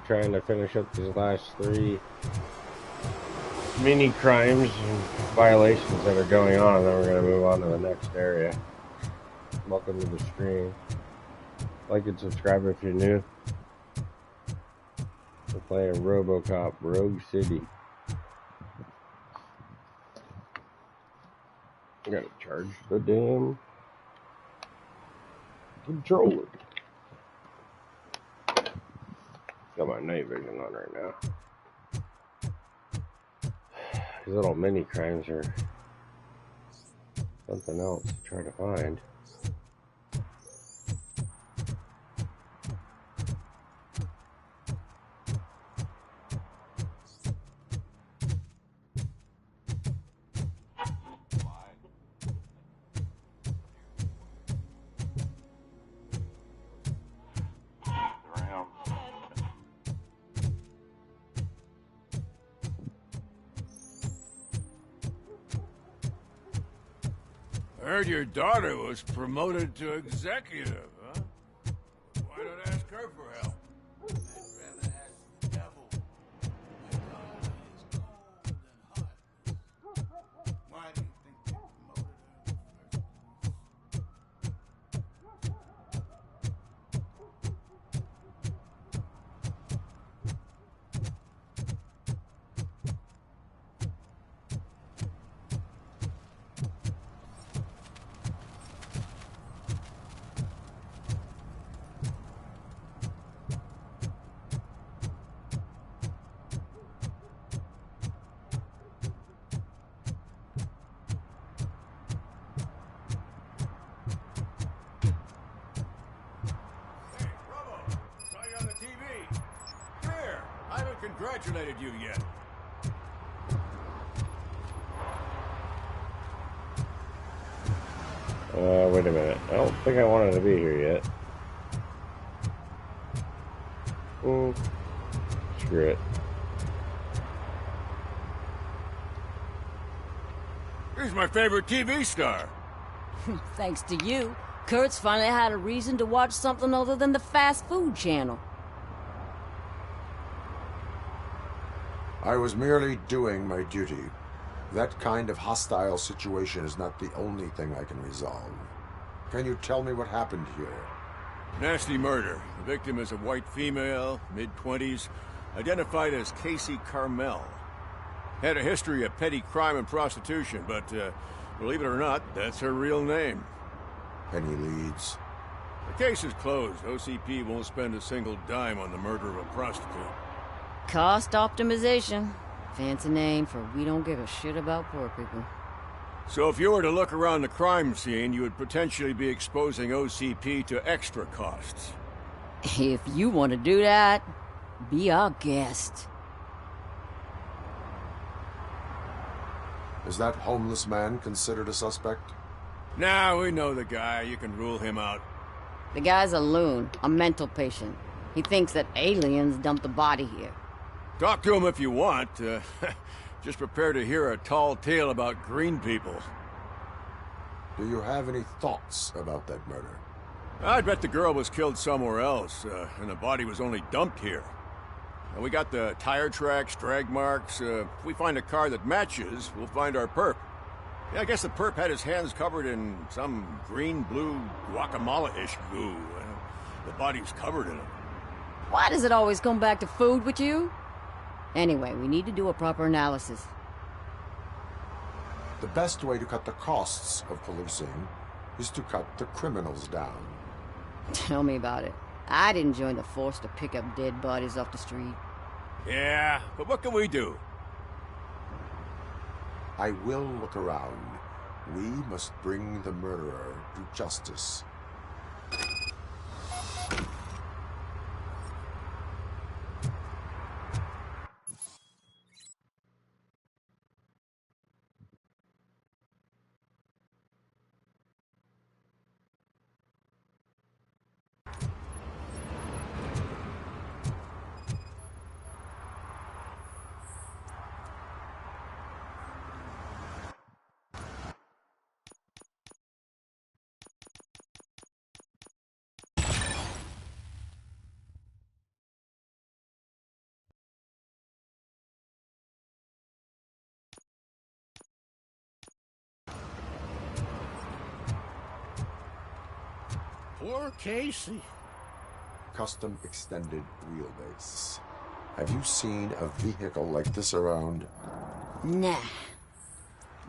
trying to finish up these last 3 mini crimes and violations that are going on, and then we're going to move on to the next area. Welcome to the stream. Like and subscribe if you're new. We're playing Robocop Rogue City. I gotta charge the damn controller. Got my night vision on right now. These little mini crimes are something else to try to find. Heard your daughter was promoted to executive, huh? Why not ask her for help? I'd rather ask the devil. My daughter is cold and hot. Why do you think they promoted her in the congratulated you yet. Wait a minute. I don't think I wanted to be here yet. Screw it. He's my favorite TV star. Thanks to you, Kurt's finally had a reason to watch something other than the fast food channel. I was merely doing my duty. That kind of hostile situation is not the only thing I can resolve. Can you tell me what happened here? Nasty murder. The victim is a white female, mid-20s, identified as Casey Carmel. Had a history of petty crime and prostitution, but believe it or not, that's her real name. Any leads? The case is closed. OCP won't spend a single dime on the murder of a prostitute. Cost optimization. Fancy name for we don't give a shit about poor people. So if you were to look around the crime scene, you would potentially be exposing OCP to extra costs. If you want to do that, be our guest. Is that homeless man considered a suspect? Nah, we know the guy. You can rule him out. The guy's a loon, a mental patient. He thinks that aliens dumped the body here. Talk to him if you want. Just prepare to hear a tall tale about green people. Do you have any thoughts about that murder? I bet the girl was killed somewhere else, and the body was only dumped here. We got the tire tracks, drag marks. If we find a car that matches, we'll find our perp. Yeah, I guess the perp had his hands covered in some green-blue guacamole-ish goo. The body's covered in it. Why does it always come back to food with you? Anyway, we need to do a proper analysis. The best way to cut the costs of policing is to cut the criminals down. Tell me about it. I didn't join the force to pick up dead bodies off the street. Yeah, but what can we do? I will look around. We must bring the murderer to justice. Poor Casey. Custom extended wheelbase. Have you seen a vehicle like this around? Nah.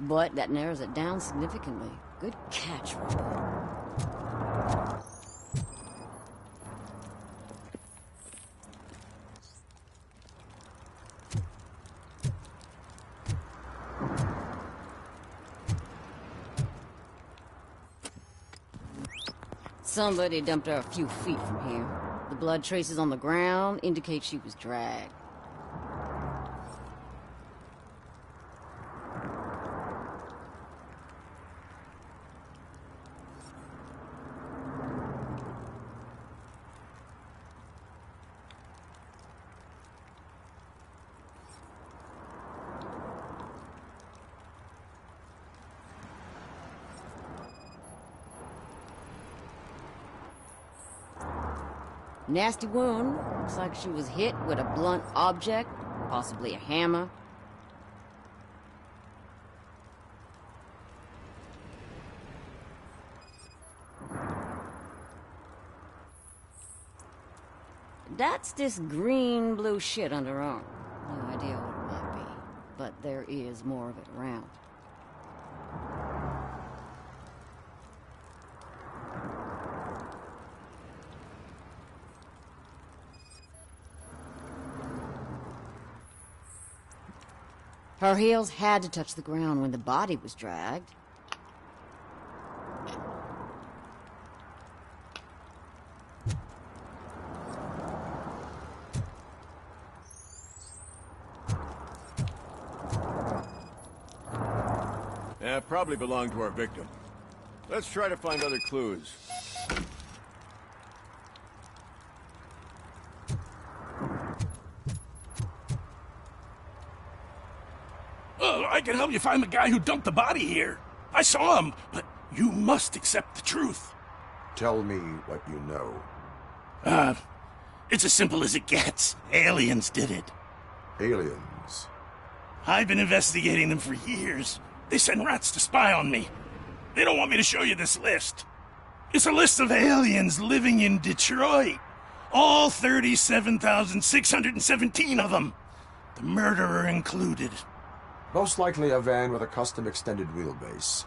But that narrows it down significantly. Good catch, Robo. Somebody dumped her a few feet from here. The blood traces on the ground indicate she was dragged. Nasty wound. Looks like she was hit with a blunt object, possibly a hammer. That's this green-blue shit under her arm. No idea what it might be, but there is more of it around. Her heels had to touch the ground when the body was dragged. Yeah, probably belonged to our victim. Let's try to find other clues. I can help you find the guy who dumped the body here. I saw him, but you must accept the truth. Tell me what you know. It's as simple as it gets. Aliens did it. Aliens? I've been investigating them for years. They send rats to spy on me. They don't want me to show you this list. It's a list of aliens living in Detroit. All 37,617 of them. The murderer included. Most likely a van with a custom extended wheelbase.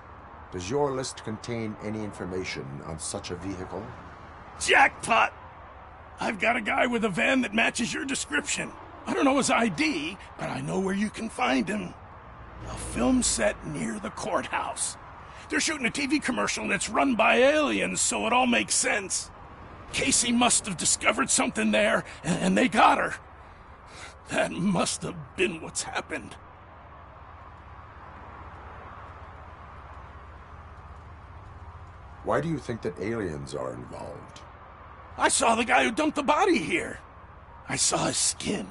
Does your list contain any information on such a vehicle? Jackpot! I've got a guy with a van that matches your description. I don't know his ID, but I know where you can find him. A film set near the courthouse. They're shooting a TV commercial and it's run by aliens, so it all makes sense. Casey must have discovered something there, and they got her. That must have been what's happened. Why do you think that aliens are involved? I saw the guy who dumped the body here. I saw his skin.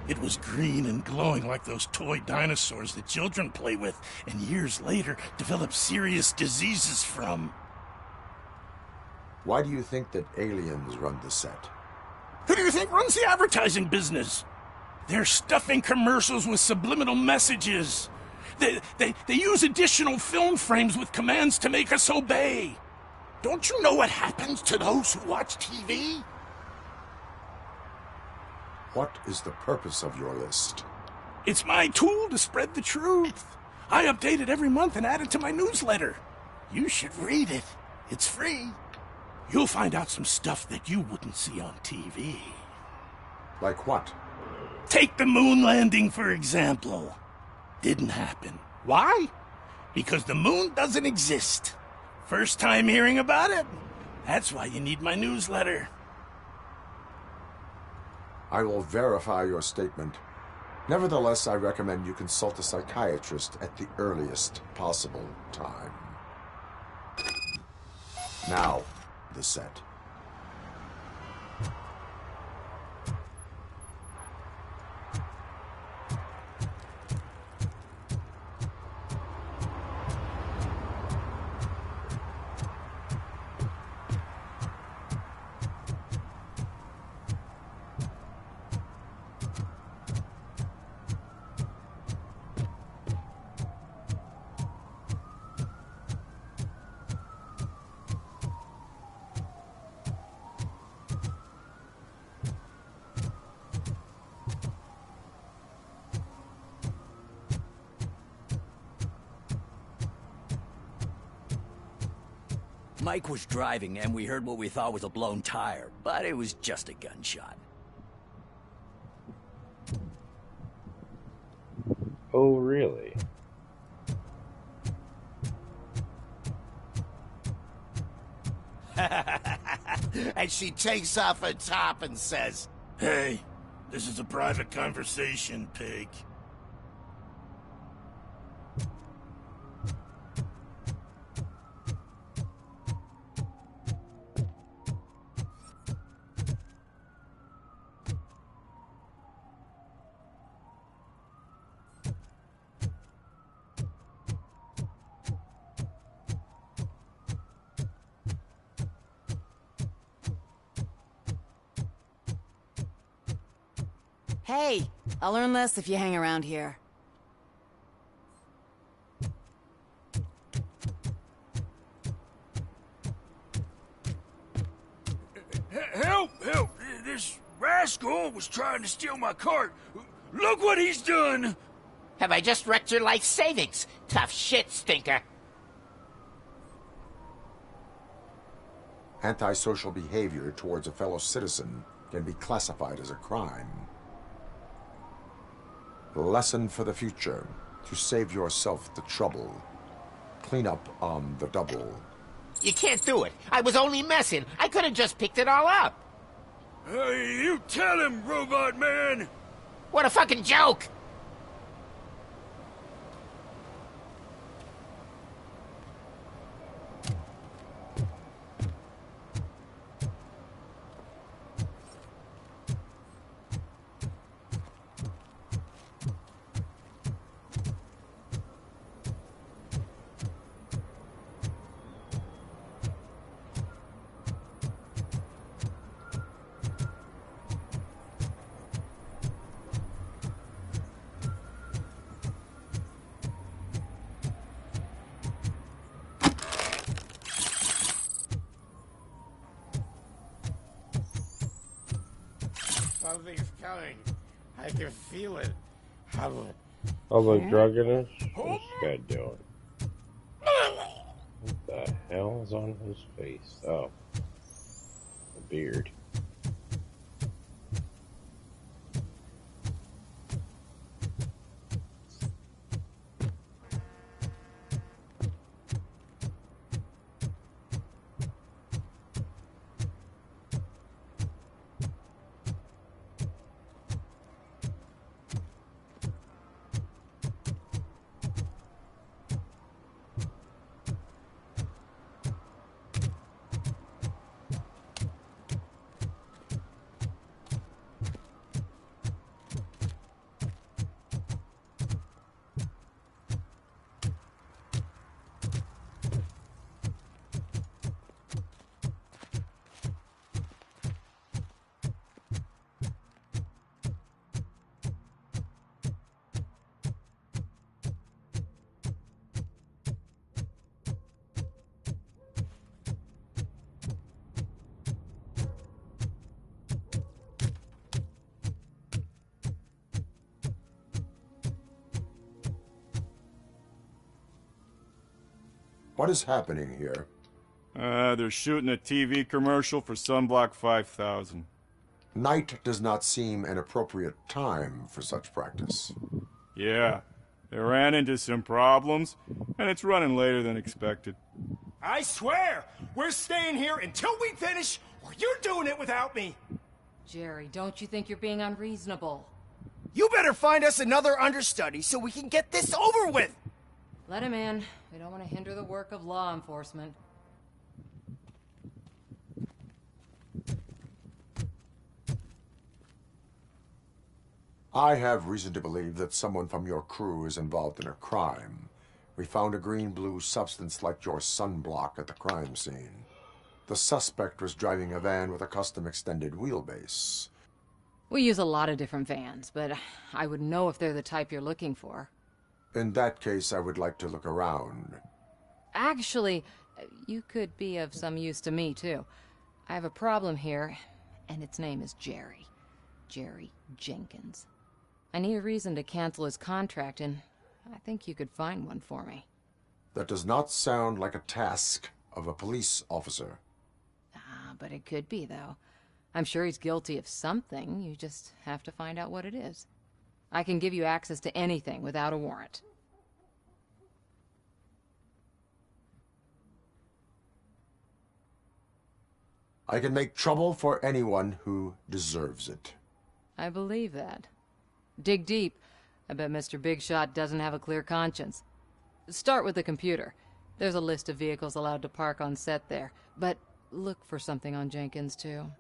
It was green and glowing like those toy dinosaurs that children play with and years later develop serious diseases from. Why do you think that aliens run the set? Who do you think runs the advertising business? They're stuffing commercials with subliminal messages. They use additional film frames with commands to make us obey. Don't you know what happens to those who watch TV? What is the purpose of your list? It's my tool to spread the truth. I update it every month and add it to my newsletter. You should read it. It's free. You'll find out some stuff that you wouldn't see on TV. Like what? Take the moon landing, for example. Didn't happen. Why? Because the moon doesn't exist. First time hearing about it? That's why you need my newsletter. I will verify your statement. Nevertheless, I recommend you consult a psychiatrist at the earliest possible time. Now, the set. Mike was driving and we heard what we thought was a blown tire, but it was just a gunshot. Oh, really? And she takes off her top and says, Hey, this is a private conversation, pig. Hey, I'll learn less if you hang around here. Help! Help! This rascal was trying to steal my cart. Look what he's done! have I just wrecked your life savings? Tough shit, stinker. Antisocial behavior towards a fellow citizen can be classified as a crime. Lesson for the future: to save yourself the trouble. Clean up on the double. You can't do it. I was only messing. I could have just picked it all up. Hey, you tell him, Robot Man! What a fucking joke! Something's coming. I can feel it. Public drugging us? What's this guy doing? What the hell is on his face? Oh. A beard. What is happening here? They're shooting a TV commercial for Sunblock 5000. Night does not seem an appropriate time for such practice. Yeah, they ran into some problems, and it's running later than expected. I swear, we're staying here until we finish, or you're doing it without me. Jerry, don't you think you're being unreasonable? You better find us another understudy so we can get this over with. Let him in. We don't want to hinder the work of law enforcement. I have reason to believe that someone from your crew is involved in a crime. We found a green-blue substance like your sunblock at the crime scene. The suspect was driving a van with a custom extended wheelbase. We use a lot of different vans, but I wouldn't know if they're the type you're looking for. In that case, I would like to look around. Actually, you could be of some use to me, too. I have a problem here, and its name is Jerry. Jerry Jenkins. I need a reason to cancel his contract, and I think you could find one for me. That does not sound like a task of a police officer. Ah, but it could be, though. I'm sure he's guilty of something. You just have to find out what it is. I can give you access to anything without a warrant. I can make trouble for anyone who deserves it. I believe that. Dig deep. I bet Mr. Big Shot doesn't have a clear conscience. Start with the computer. There's a list of vehicles allowed to park on set there, but look for something on Jenkins, too.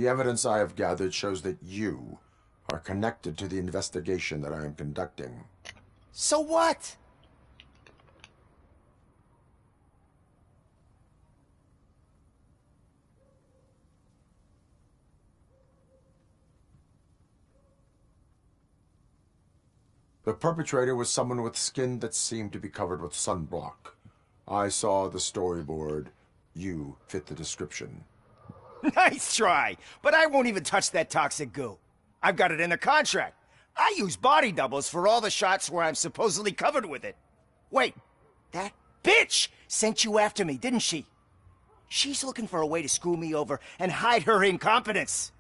The evidence I have gathered shows that you are connected to the investigation that I am conducting. So what? The perpetrator was someone with skin that seemed to be covered with sunblock. I saw the storyboard. You fit the description. Nice try, but I won't even touch that toxic goo. I've got it in the contract. I use body doubles for all the shots where I'm supposedly covered with it. Wait, that bitch sent you after me, didn't she? She's looking for a way to screw me over and hide her incompetence.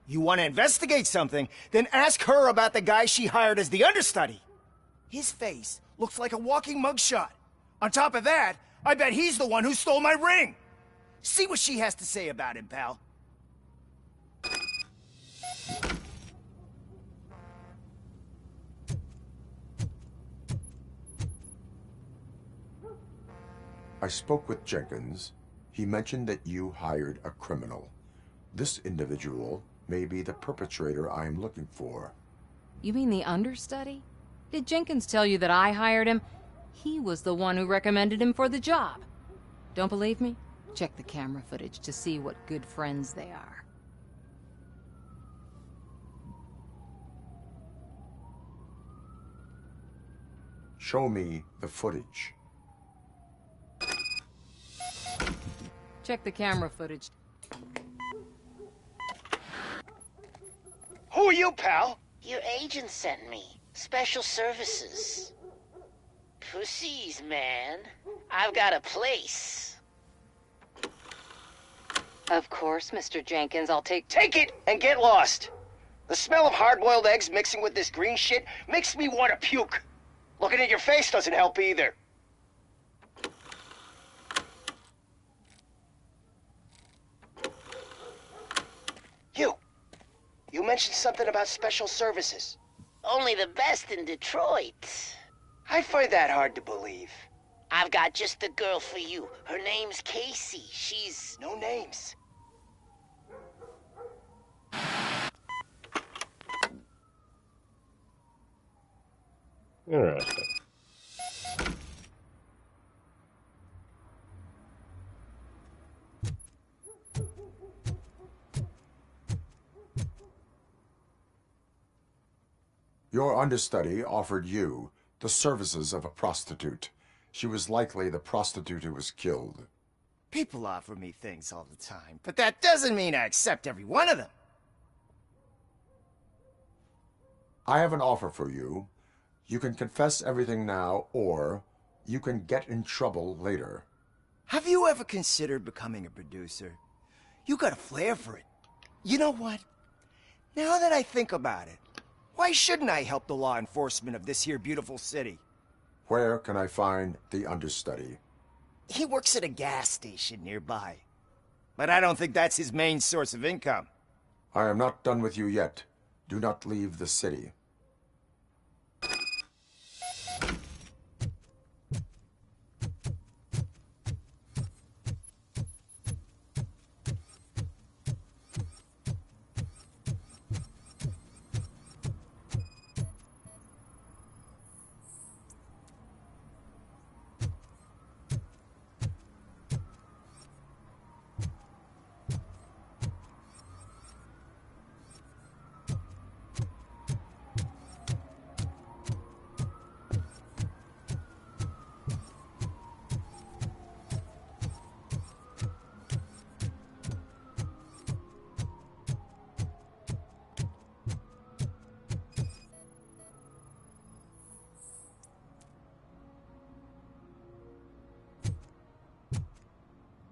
You want to investigate something, then ask her about the guy she hired as the understudy. His face looks like a walking mugshot. On top of that, I bet he's the one who stole my ring. See what she has to say about him, pal. I spoke with Jenkins. He mentioned that you hired a criminal. This individual may be the perpetrator I am looking for. You mean the understudy? Did Jenkins tell you that I hired him? He was the one who recommended him for the job. Don't believe me? Check the camera footage to see what good friends they are. Show me the footage. Check the camera footage. Who are you, pal? Your agent sent me. Special services. Pussies, man. I've got a place. Of course, Mr. Jenkins, I'll take Take it and get lost. The smell of hard-boiled eggs mixing with this green shit makes me want to puke. Looking at your face doesn't help either. You mentioned something about special services. Only the best in Detroit. I find that hard to believe. I've got just the girl for you. Her name's Casey. She's... No names. Interesting. Your understudy offered you the services of a prostitute. She was likely the prostitute who was killed. People offer me things all the time, but that doesn't mean I accept every one of them. I have an offer for you. You can confess everything now, or you can get in trouble later. Have you ever considered becoming a producer? You got a flair for it. You know what? Now that I think about it, why shouldn't I help the law enforcement of this here beautiful city? Where can I find the understudy? He works at a gas station nearby. But I don't think that's his main source of income. I am not done with you yet. Do not leave the city.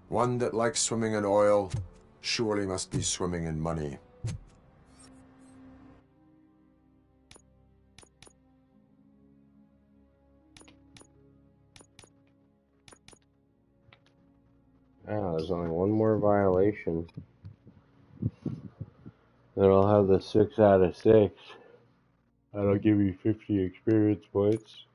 One that likes swimming in oil surely must be swimming in money. Ah, there's only one more violation. Then I'll have the 6 out of 6. That'll give you 50 experience points.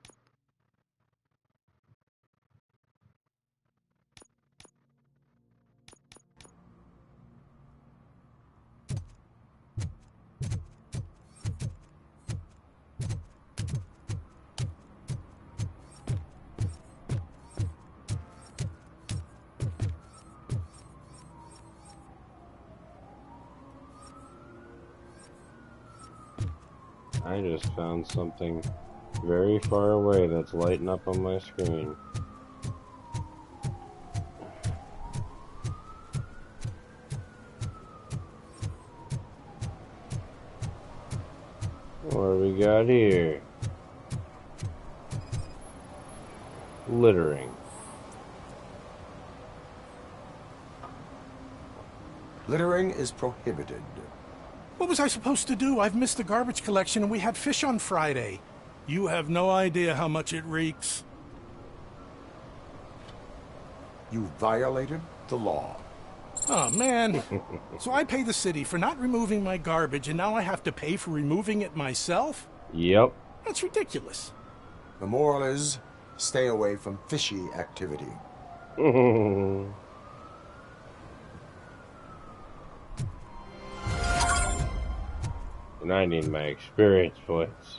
I just found something very far away that's lighting up on my screen. What do we got here? Littering. Littering is prohibited. What was I supposed to do? I've missed the garbage collection and we had fish on Friday. You have no idea how much it reeks. You violated the law. Oh, man. So I pay the city for not removing my garbage, and now I have to pay for removing it myself? Yep. That's ridiculous. The moral is, stay away from fishy activity. And I need my experience points.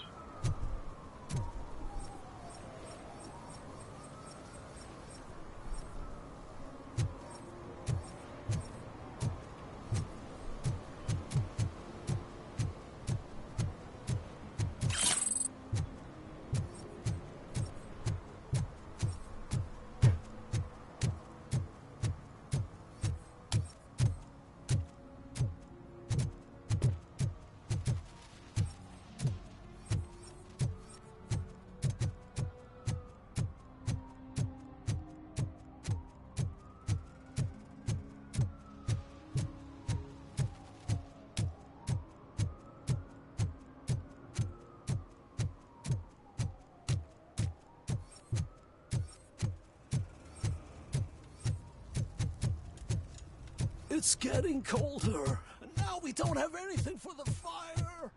It's getting colder, and now we don't have anything for the fire.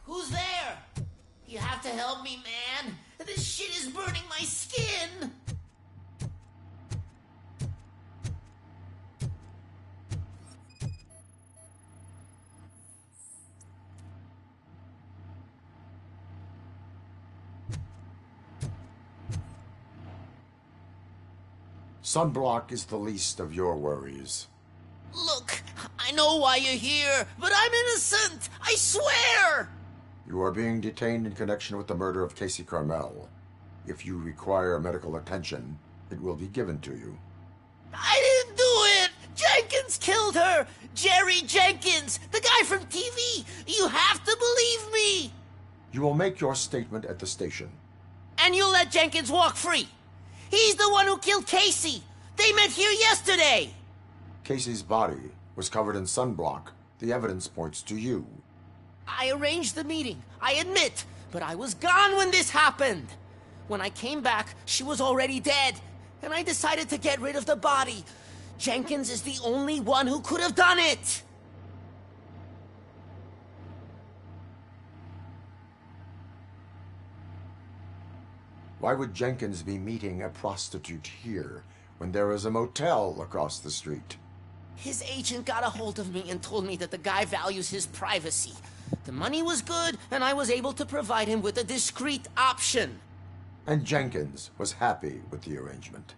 Who's there? You have to help me, man. This shit is burning my skin. Sunblock is the least of your worries. Look, I know why you're here, but I'm innocent. I swear. You are being detained in connection with the murder of Casey Carmel. If you require medical attention, it will be given to you. I didn't do it. Jenkins killed her. Jerry Jenkins, the guy from TV. You have to believe me. You will make your statement at the station. And you'll let Jenkins walk free. He's the one who killed Casey. They met here yesterday. Casey's body was covered in sunblock. The evidence points to you. I arranged the meeting, I admit, but I was gone when this happened. When I came back, she was already dead, and I decided to get rid of the body. Jenkins is the only one who could have done it. Why would Jenkins be meeting a prostitute here when there is a motel across the street? His agent got a hold of me and told me that the guy values his privacy. The money was good, and I was able to provide him with a discreet option. And Jenkins was happy with the arrangement.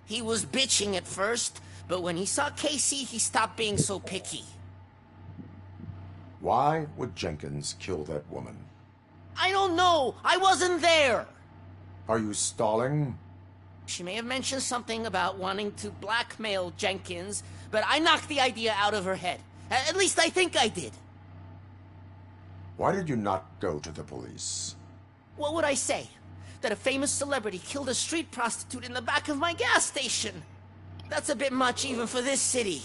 He was bitching at first, but when he saw Casey, he stopped being so picky. Why would Jenkins kill that woman? I don't know. I wasn't there. Are you stalling? She may have mentioned something about wanting to blackmail Jenkins, but I knocked the idea out of her head. At least I think I did. Why did you not go to the police? What would I say? That a famous celebrity killed a street prostitute in the back of my gas station? That's a bit much even for this city.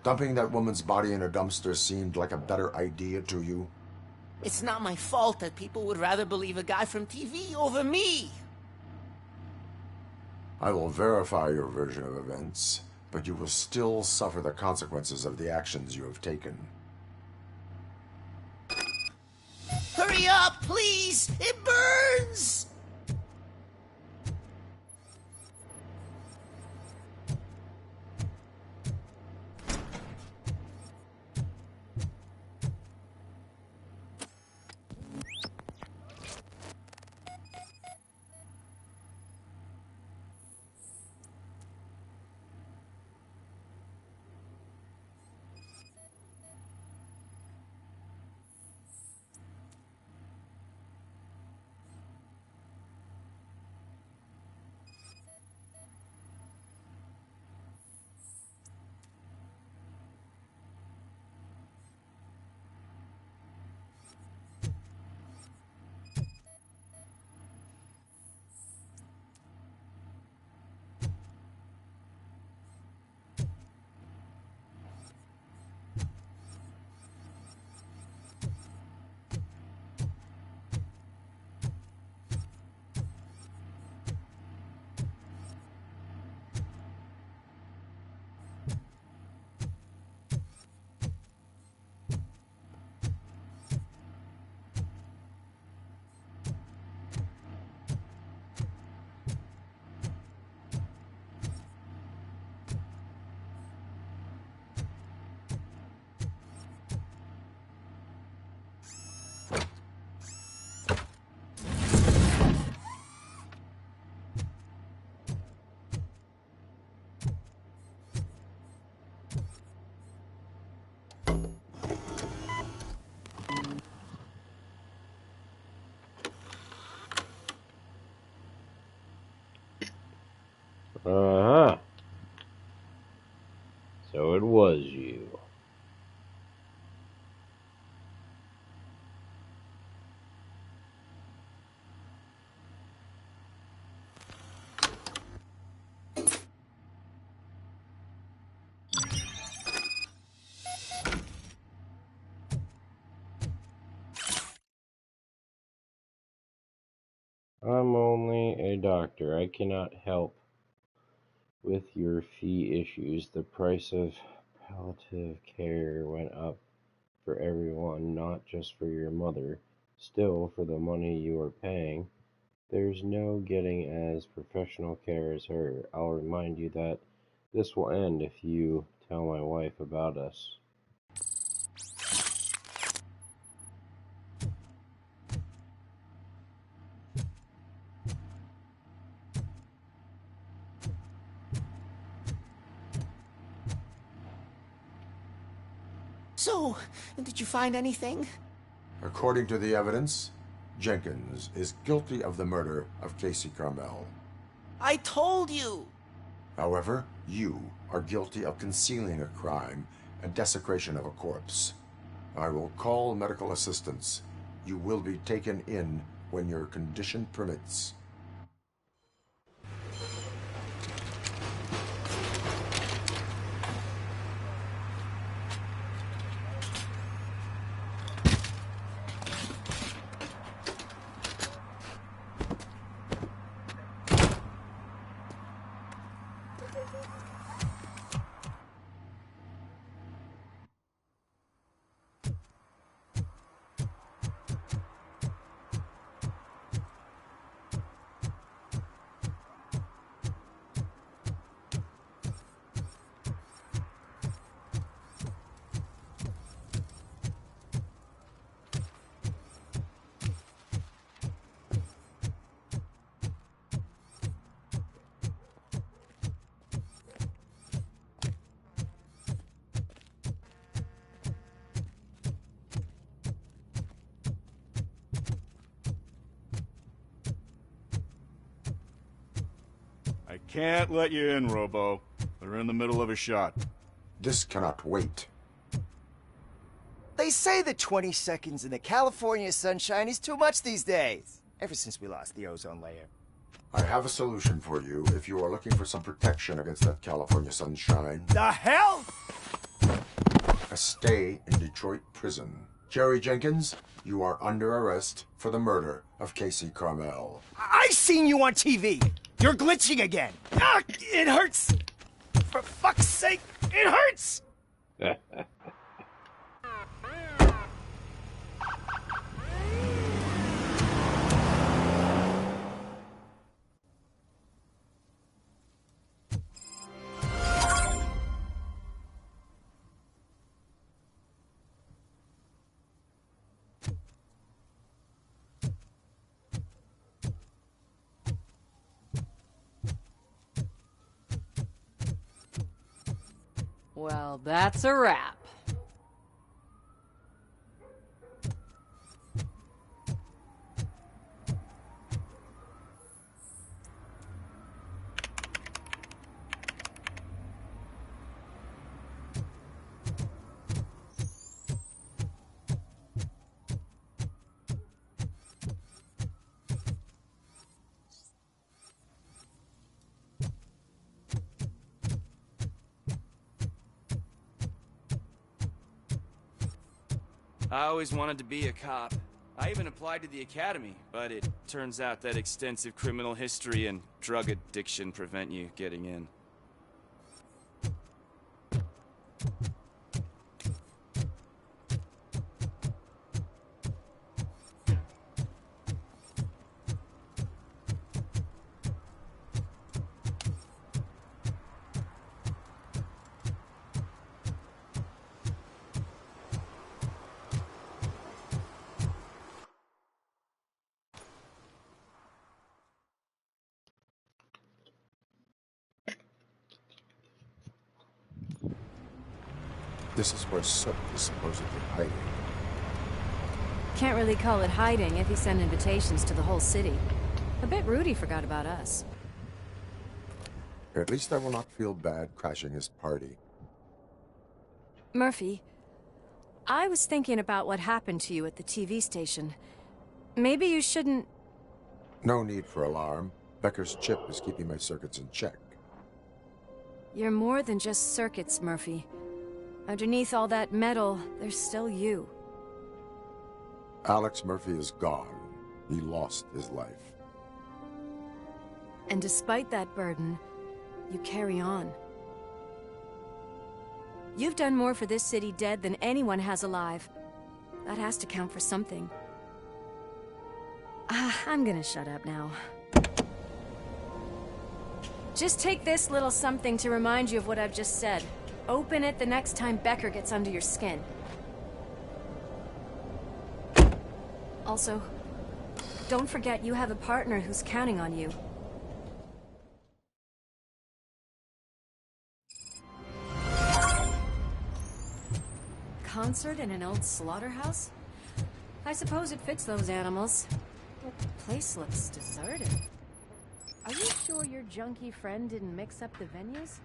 Dumping that woman's body in a dumpster seemed like a better idea to you? It's not my fault that people would rather believe a guy from TV over me. I will verify your version of events, but you will still suffer the consequences of the actions you have taken. Hurry up, please! It burns! Uh-huh. I'm only a doctor. I cannot help with your fee issues. The price of palliative care went up for everyone, not just for your mother. Still, for the money you are paying, there's no getting as professional care as her. I'll remind you that this will end if you tell my wife about us. So, did you find anything? According to the evidence, Jenkins is guilty of the murder of Casey Carmel. I told you! However, you are guilty of concealing a crime and desecration of a corpse. I will call medical assistance. You will be taken in when your condition permits. I can't let you in, Robo. They're in the middle of a shot. This cannot wait. They say that 20 seconds in the California sunshine is too much these days. Ever since we lost the ozone layer. I have a solution for you if you are looking for some protection against that California sunshine. The hell? A stay in Detroit prison. Jerry Jenkins, you are under arrest for the murder of Casey Carmel. I seen you on TV. You're glitching again. Ah, it hurts. For fuck's sake, it hurts. Well, that's a wrap. I always wanted to be a cop. I even applied to the academy, but it turns out that extensive criminal history and drug addiction prevent you getting in. This is where Soap is supposedly hiding. Can't really call it hiding if he sent invitations to the whole city. I bet Rudy forgot about us. At least I will not feel bad crashing his party. Murphy, I was thinking about what happened to you at the TV station. Maybe you shouldn't... No need for alarm. Becker's chip is keeping my circuits in check. You're more than just circuits, Murphy. Underneath all that metal, there's still you. Alex Murphy is gone. He lost his life. And despite that burden, you carry on. You've done more for this city dead than anyone has alive. That has to count for something. I'm gonna shut up now. Just take this little something to remind you of what I've just said. Open it the next time Becker gets under your skin. Also, don't forget you have a partner who's counting on you. Concert in an old slaughterhouse? I suppose it fits those animals. Place looks deserted. Are you sure your junkie friend didn't mix up the venues?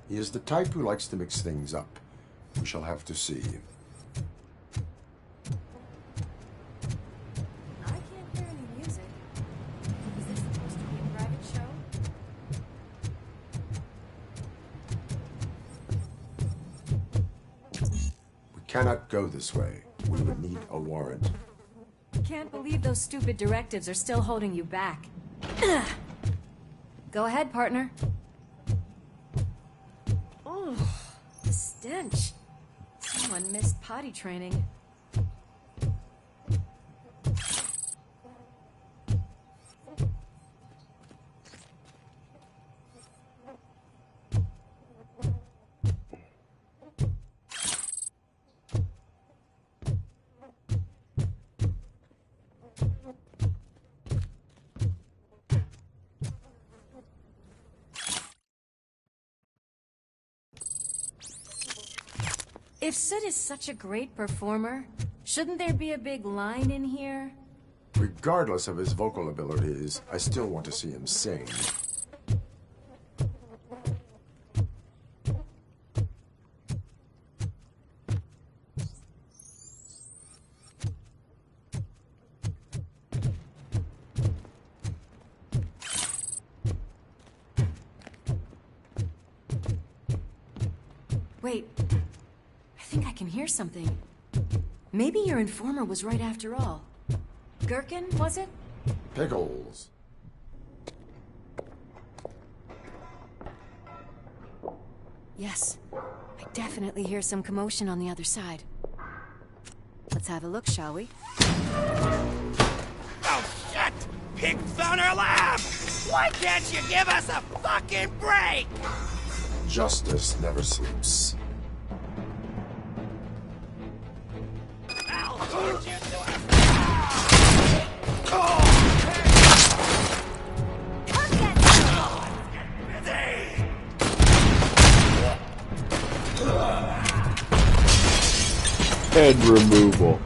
He is the type who likes to mix things up. We shall have to see. I can't hear any music. Is this supposed to be a private show? We cannot go this way. We would need a warrant. Can't believe those stupid directives are still holding you back. Go ahead, partner. Oh, the stench. Someone missed potty training. If Sid is such a great performer, shouldn't there be a big line in here? Regardless of his vocal abilities, I still want to see him sing. Wait, I think I can hear something. Maybe your informer was right after all. Gherkin, was it? Pickles. Yes, I definitely hear some commotion on the other side. Let's have a look, shall we? Oh, shit! Pig found our lab! Why can't you give us a fucking break? Justice never sleeps. I'll shoot you to a... Head removal.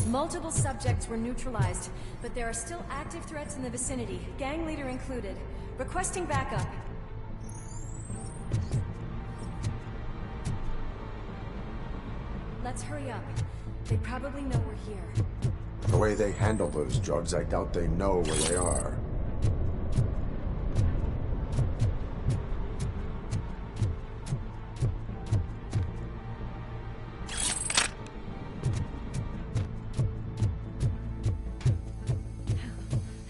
Multiple subjects were neutralized, but there are still active threats in the vicinity, gang leader included. Requesting backup. Let's hurry up. They probably know we're here. The way they handle those drugs, I doubt they know where they are.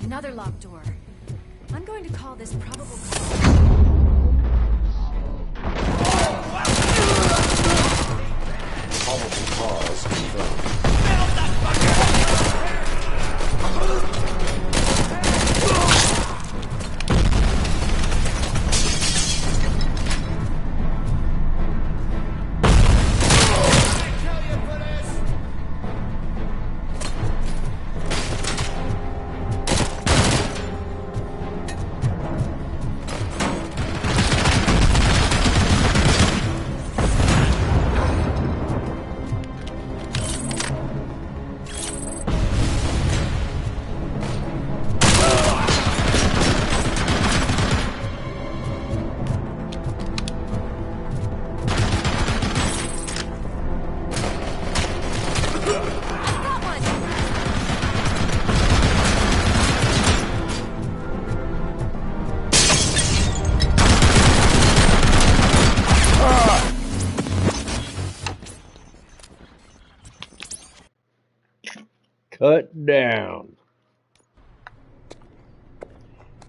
Another locked door. I'm going to call this probable cause. Probable cause confirmed. Cut down.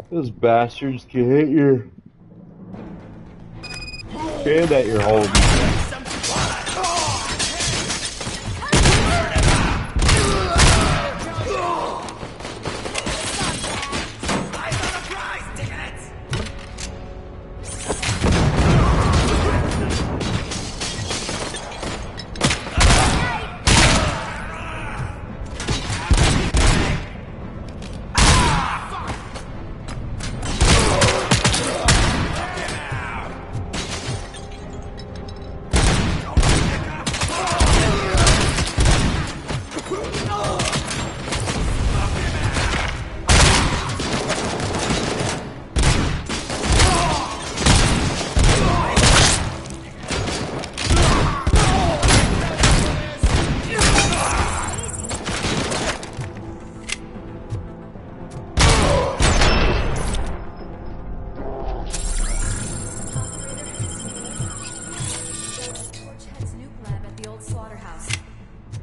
Those bastards can hit your hand that you're holding.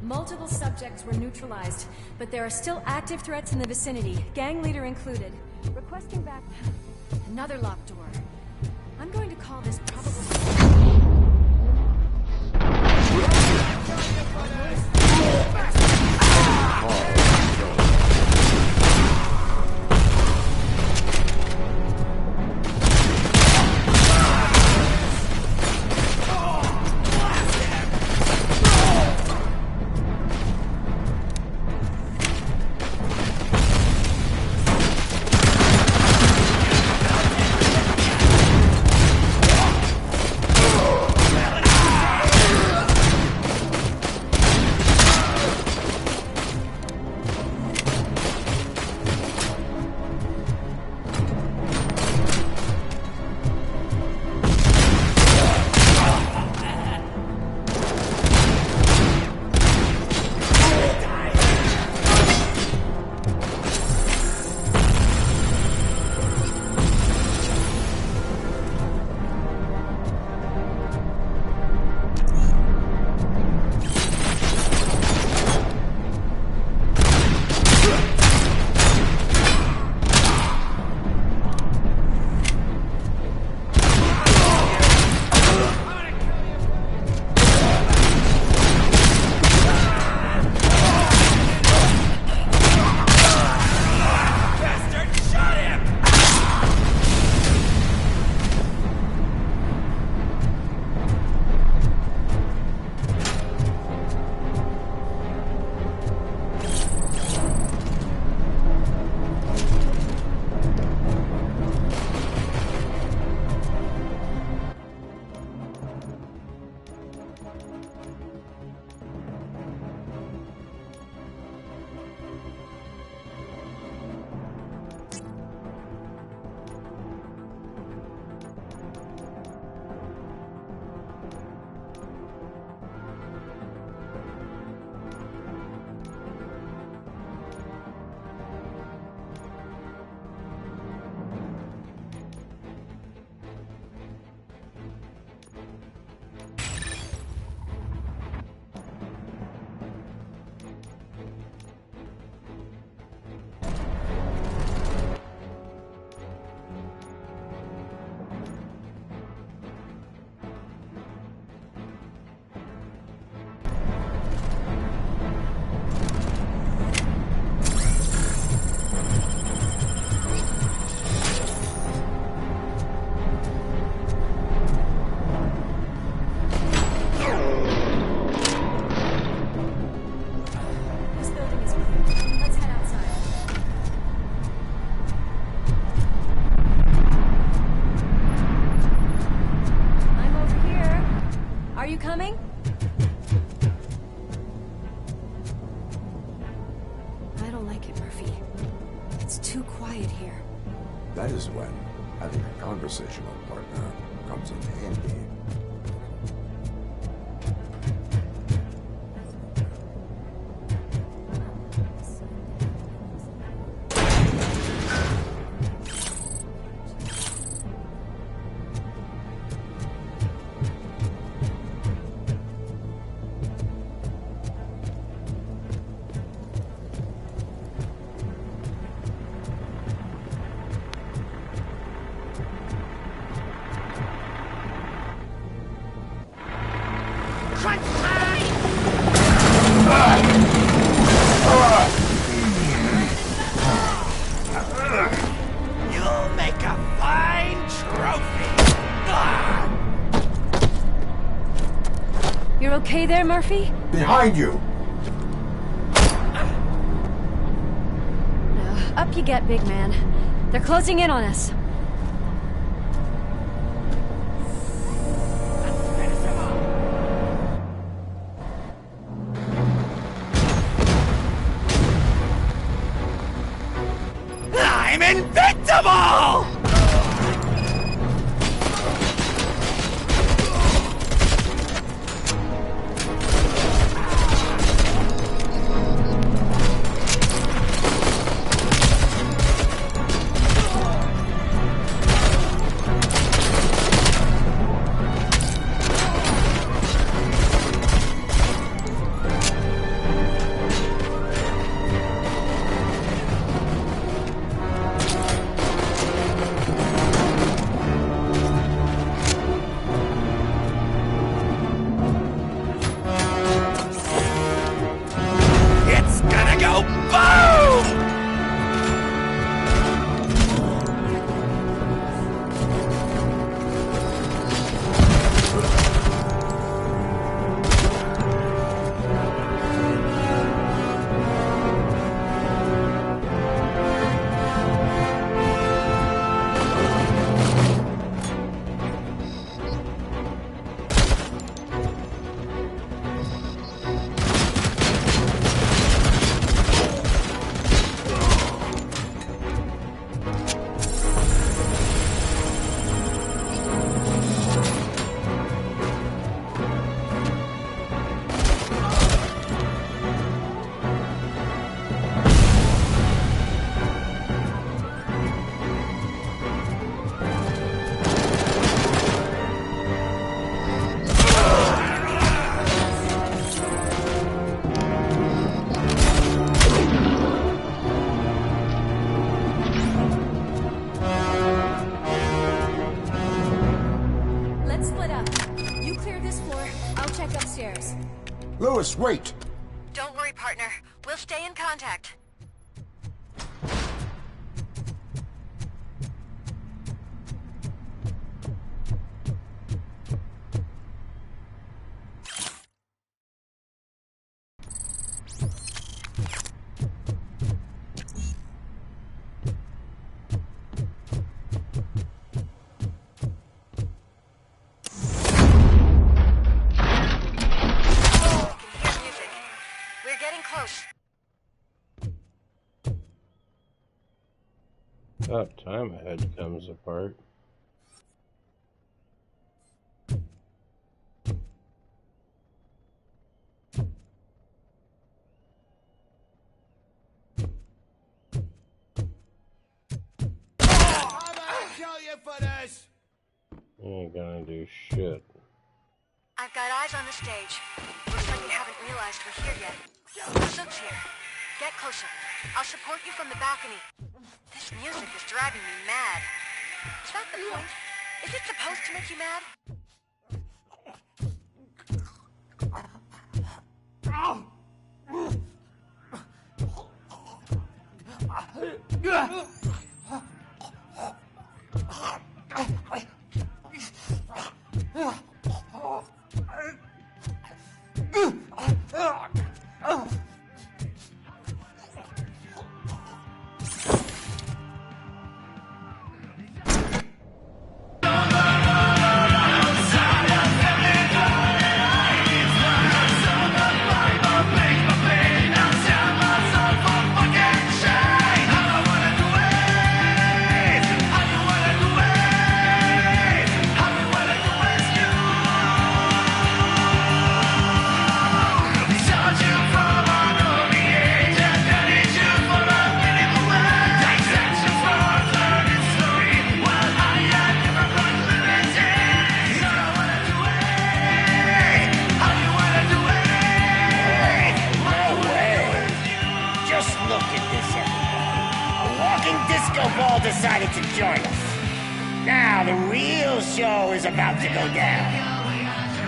Multiple subjects were neutralized, but there are still active threats in the vicinity, gang leader included. Requesting back... Another locked door. I'm going to call this probable... Are you coming? I don't like it, Murphy. It's too quiet here. That is when having a conversational partner comes in handy. a fine trophy. Ah! You're okay there, Murphy? Behind you! Up you get, big man. They're closing in on us. I'm invincible! Lewis, wait! Don't worry, partner. We'll stay in contact. About time a head comes apart. Ain't gonna do shit. I've got eyes on the stage. Looks like you haven't realized we're here yet. Sook's here. Get closer. I'll support you from the balcony. This music is driving me mad. Is that the point? Is it supposed to make you mad? Decided to join us. Now the real show is about to go down.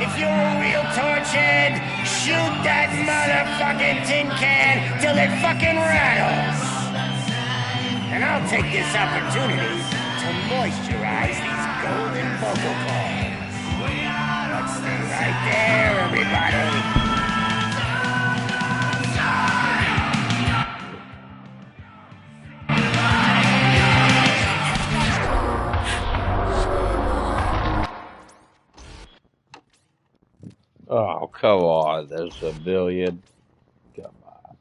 If you're a real torchhead, shoot that motherfucking tin can till it fucking rattles. And I'll take this opportunity to memorize these golden vocal calls. Let's stay right there, everybody. Oh, come on. There's a billion. Come on.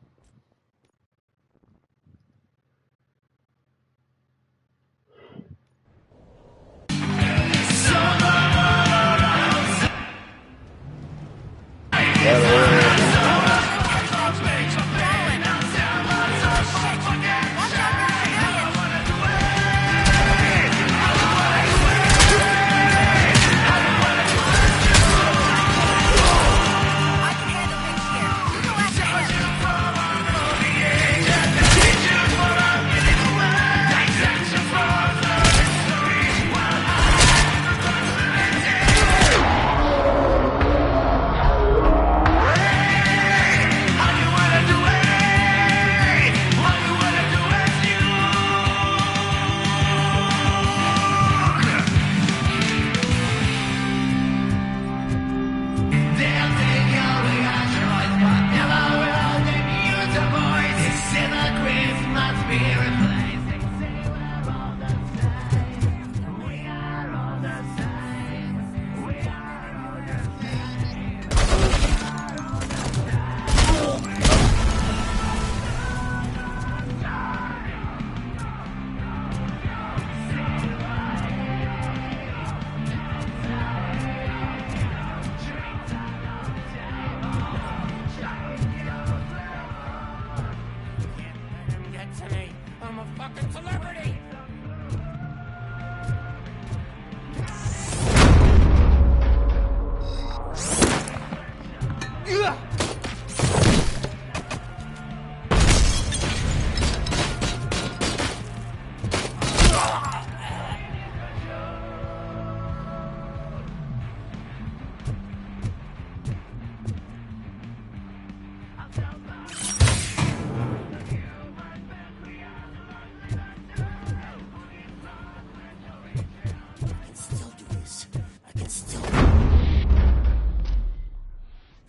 Get to me. I'm a fucking celebrity.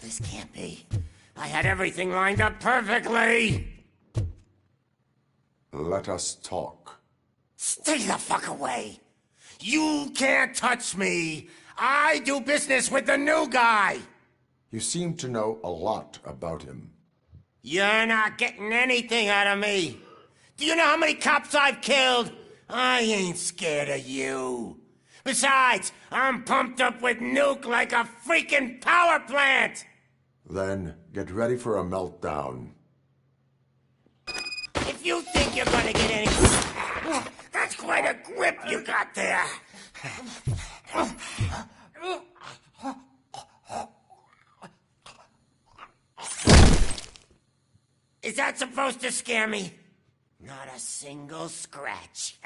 This can't be. I had everything lined up perfectly. Let us talk. Stay the fuck away. You can't touch me. I do business with the new guy. You seem to know a lot about him. You're not getting anything out of me. Do you know how many cops I've killed? I ain't scared of you. Besides, I'm pumped up with nuke like a freaking power plant. Then get ready for a meltdown. If you think you're gonna get any... That's quite a grip you got there. Is that supposed to scare me? Not a single scratch.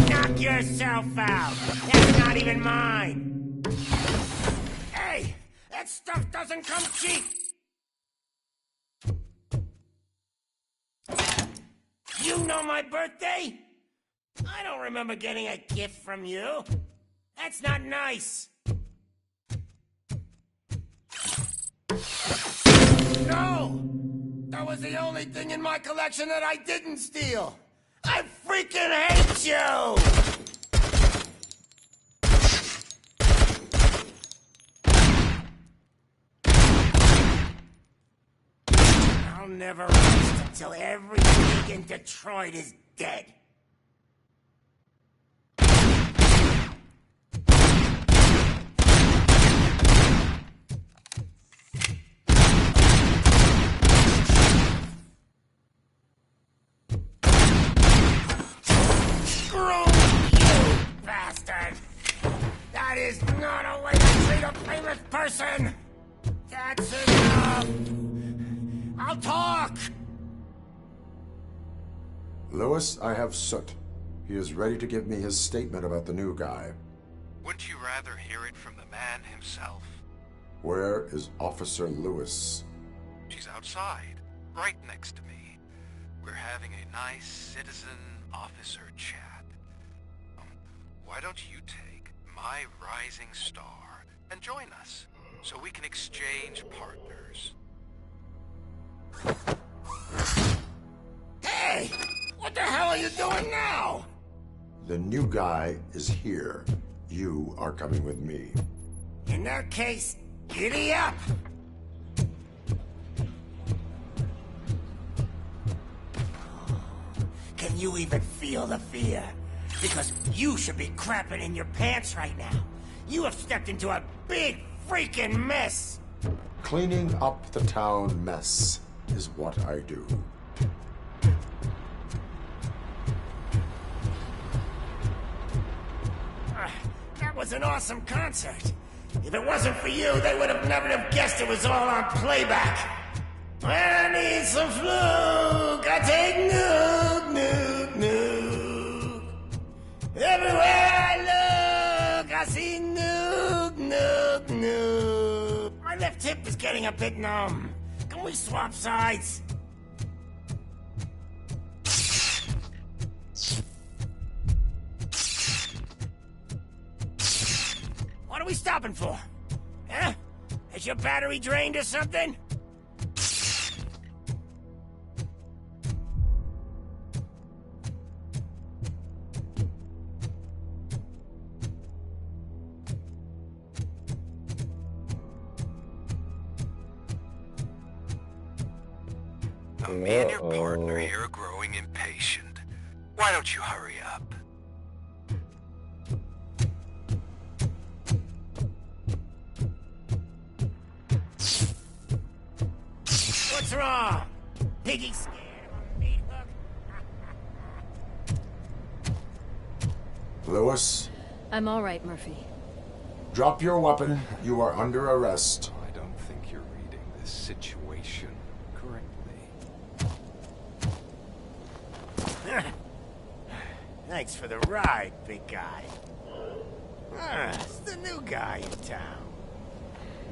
Knock yourself out. That's not even mine. Hey, that stuff doesn't come cheap. You know my birthday? I don't remember getting a gift from you. That's not nice. No! That was the only thing in my collection that I didn't steal. I freaking hate you! I'll never rest until every pig in Detroit is dead. Screw you, bastard! That is not on a way to treat a famous person! That's enough! I'll talk! Lewis, I have Soot. He is ready to give me his statement about the new guy. Wouldn't you rather hear it from the man himself? Where is Officer Lewis? She's outside, right next to me. We're having a nice citizen-officer chat. Why don't you take my rising star and join us, so we can exchange partners? Hey! What the hell are you doing now? The new guy is here. You are coming with me. In that case, giddy up! Can you even feel the fear? Because you should be crapping in your pants right now. You have stepped into a big freaking mess! Cleaning up the town mess is what I do. That was an awesome concert. If it wasn't for you, they would have never have guessed it was all on playback. When I need some fluke, I take nuke, nuke, nuke. Everywhere I look, I see nuke, nuke, nuke. My left hip is getting a bit numb. Can we swap sides? What are we stopping for? Huh? Is your battery drained or something? Me and your partner here are growing impatient. Why don't you hurry up? What's wrong? Piggy scared of a meat hook? Lewis, I'm all right, Murphy. drop your weapon. You are under arrest. I don't think you're reading this situation correctly. Thanks for the ride, big guy. It's the new guy in town.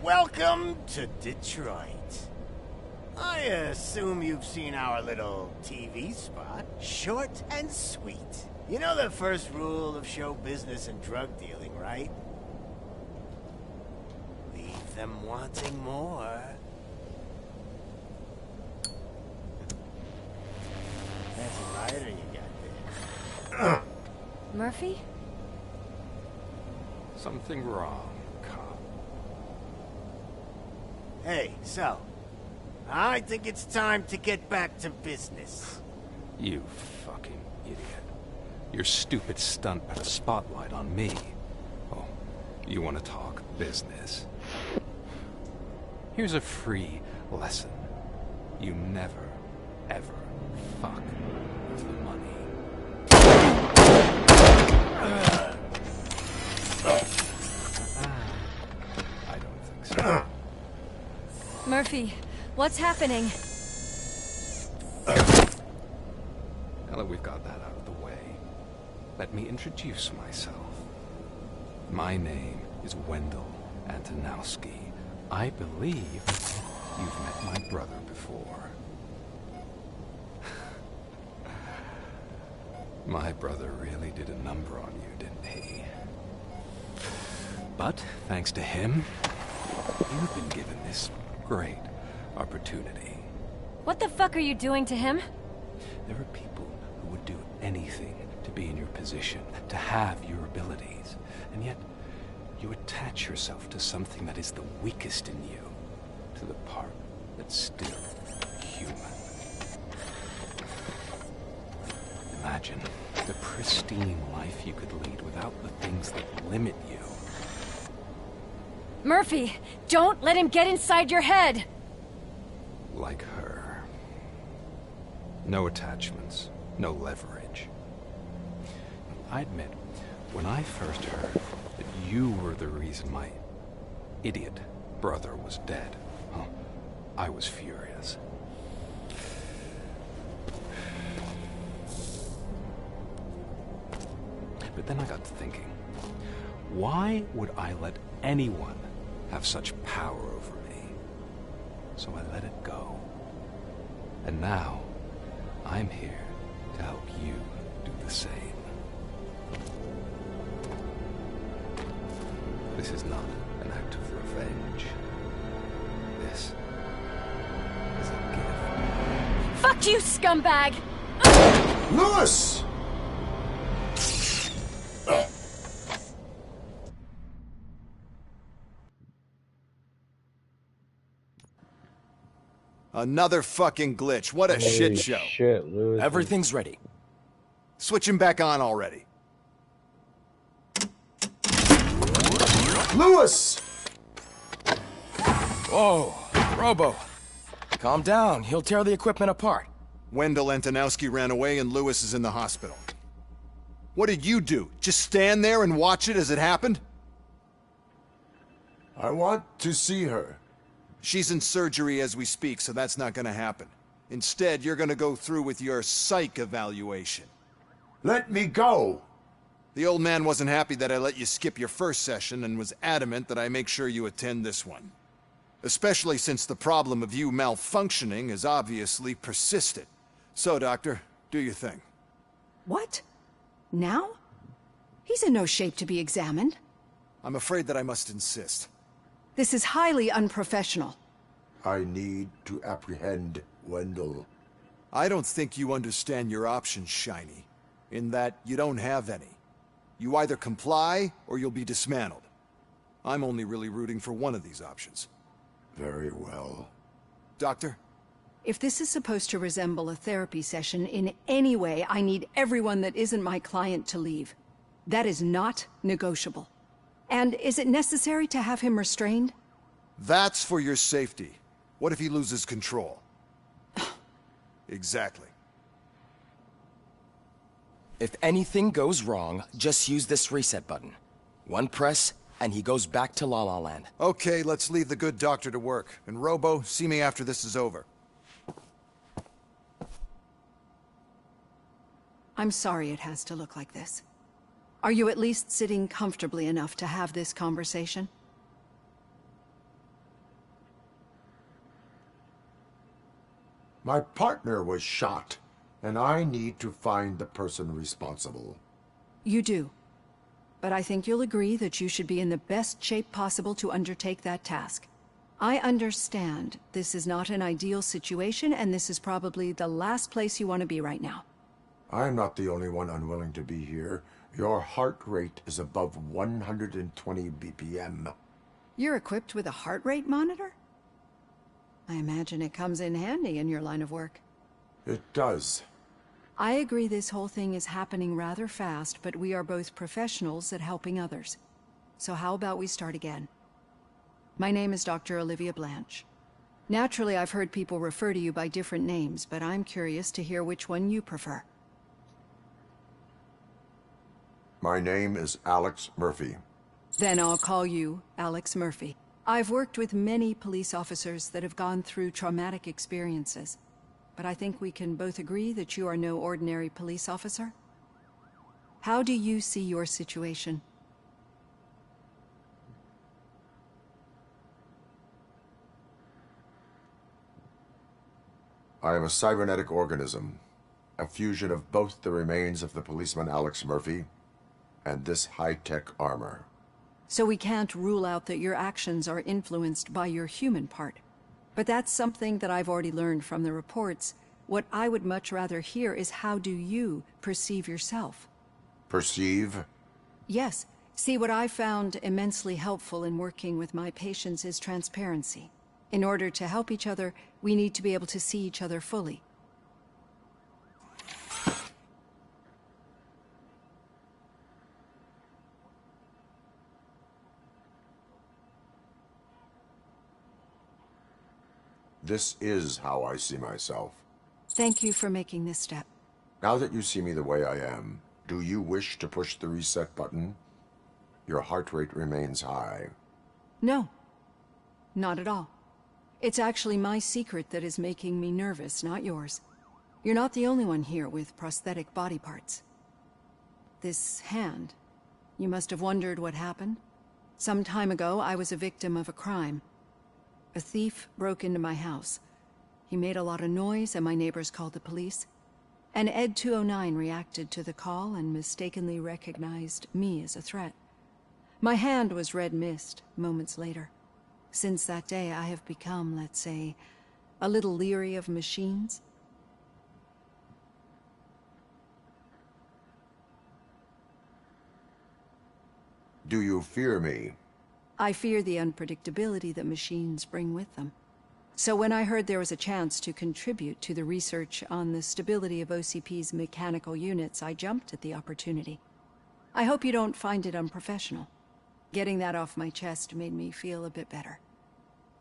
Welcome to Detroit. I assume you've seen our little TV spot. Short and sweet. You know the first rule of show business and drug dealing, right? Leave them wanting more. That's a lighter you got there. Murphy? Something wrong, cop. Hey, so, I think it's time to get back to business. You fucking idiot. Your stupid stunt put a spotlight on me. Oh, you want to talk business? Here's a free lesson. You never, ever fuck with the money. I don't think so. Murphy, what's happening? Now that we've got that out of the way, let me introduce myself. My name is Wendell Antonowski. I believe you've met my brother before. My brother really did a number on you, didn't he? But, thanks to him, you've been given this great opportunity. What the fuck are you doing to him? There are people who would do anything to be in your position, to have your abilities, and yet you attach yourself to something that is the weakest in you, to the part that's still human. Imagine the pristine life you could lead without the things that limit you. Murphy, don't let him get inside your head! Like her. No attachments, no leverage. I admit, when I first heard that you were the reason my idiot brother was dead, huh? I was furious. But then I got to thinking, why would I let anyone have such power over me? So I let it go. And now, I'm here to help you do the same. This is not an act of revenge. This is a gift. Fuck you, scumbag! Lewis! Another fucking glitch. What a shit show. Shit, Lewis. Everything's ready. Switch him back on already. Lewis! Whoa, Robo. Calm down. He'll tear the equipment apart. Wendell Antonowski ran away and Lewis is in the hospital. What did you do? Just stand there and watch it as it happened? I want to see her. She's in surgery as we speak, so that's not gonna happen. Instead, you're gonna go through with your psych evaluation. Let me go! The old man wasn't happy that I let you skip your first session and was adamant that I make sure you attend this one. Especially since the problem of you malfunctioning has obviously persisted. So, Doctor, do your thing. What? Now? He's in no shape to be examined. I'm afraid that I must insist. This is highly unprofessional. I need to apprehend Wendell. I don't think you understand your options, Shiny. In that you don't have any. You either comply, or you'll be dismantled. I'm only really rooting for one of these options. Very well. Doctor? If this is supposed to resemble a therapy session in any way, I need everyone that isn't my client to leave. That is not negotiable. And is it necessary to have him restrained? That's for your safety. What if he loses control? Exactly. If anything goes wrong, just use this reset button. One press, and he goes back to La La Land. Okay, let's leave the good doctor to work. And Robo, see me after this is over. I'm sorry it has to look like this. Are you at least sitting comfortably enough to have this conversation? My partner was shot, and I need to find the person responsible. You do. But I think you'll agree that you should be in the best shape possible to undertake that task. I understand this is not an ideal situation, and this is probably the last place you want to be right now. I'm not the only one unwilling to be here. Your heart rate is above 120 BPM. You're equipped with a heart rate monitor? I imagine it comes in handy in your line of work. It does. I agree this whole thing is happening rather fast, but we are both professionals at helping others. So how about we start again? My name is Dr. Olivia Blanche. Naturally, I've heard people refer to you by different names, but I'm curious to hear which one you prefer. My name is Alex Murphy. Then I'll call you Alex Murphy. I've worked with many police officers that have gone through traumatic experiences, but I think we can both agree that you are no ordinary police officer. How do you see your situation? I am a cybernetic organism, a fusion of both the remains of the policeman Alex Murphy and this high-tech armor. So we can't rule out that your actions are influenced by your human part. But that's something that I've already learned from the reports. What I would much rather hear is how do you perceive yourself? Perceive? Yes. See, what I found immensely helpful in working with my patients is transparency. In order to help each other, we need to be able to see each other fully. This is how I see myself. Thank you for making this step. Now that you see me the way I am, do you wish to push the reset button? Your heart rate remains high. No, not at all. It's actually my secret that is making me nervous, not yours. You're not the only one here with prosthetic body parts. This hand, you must have wondered what happened. Some time ago, I was a victim of a crime. A thief broke into my house. He made a lot of noise and my neighbors called the police. And Ed 209 reacted to the call and mistakenly recognized me as a threat. My hand was red mist moments later. Since that day, I have become, let's say, a little leery of machines. Do you fear me? I fear the unpredictability that machines bring with them. So when I heard there was a chance to contribute to the research on the stability of OCP's mechanical units, I jumped at the opportunity. I hope you don't find it unprofessional. Getting that off my chest made me feel a bit better.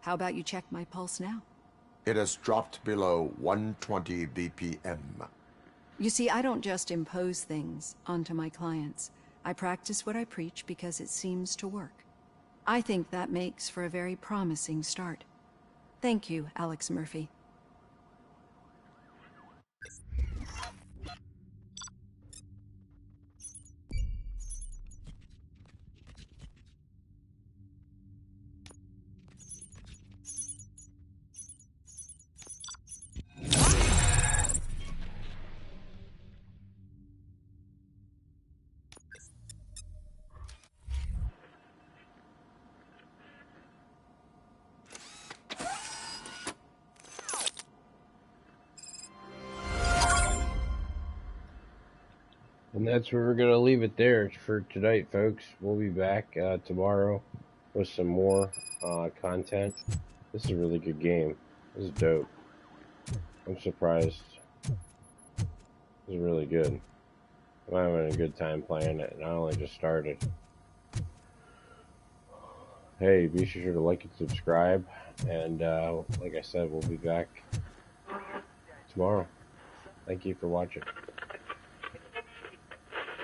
How about you check my pulse now? It has dropped below 120 BPM. You see, I don't just impose things onto my clients. I practice what I preach because it seems to work. I think that makes for a very promising start. Thank you, Alex Murphy. And that's where we're going to leave it there for tonight, folks. We'll be back tomorrow with some more content. This is a really good game. This is dope. I'm surprised. This is really good. I'm having a good time playing it, and I only just started. Hey, be sure to like and subscribe. And like I said, we'll be back tomorrow. Thank you for watching.